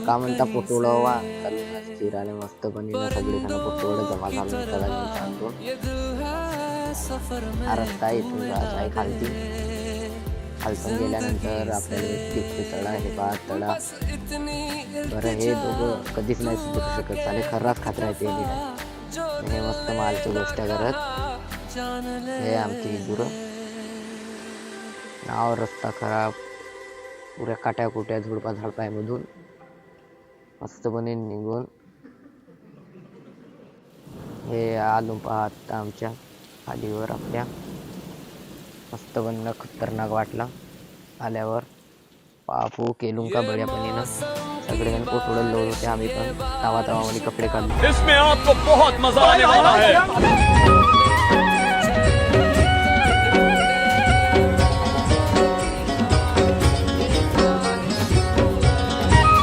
का म्हणता पोटोळवा चिराने मस्त पणीनं सगळे जण पोटोळ जमा झाले हा रस्ता आहे इथून जायचा आहे खालती. खालतून गेल्यानंतर आपल्याला दिसते तळा. हे पहा तळा. बरं हे दोघं कधीच नाही सुधरू शकत. चाले खर्राच खात्रा आहे ते. हे मस्त मालची गोष्ट करत. हे आमची गुरं. नाव रस्ता खराब, पुऱ्या काट्या कुट्या झुडपा झाडपायमधून मस्तपणे निघून हे आलो पाहत आमच्या खालीवर. आपल्या मस्तपणे खतरनाक वाटला आल्यावर. पापू केलून का बड्यापणीनं सगळेजण पोटोळं लोळ होते. आम्ही पण तावा तावामध्ये कपडे काढले. इसमें आपको बहुत मजा आने वाला है.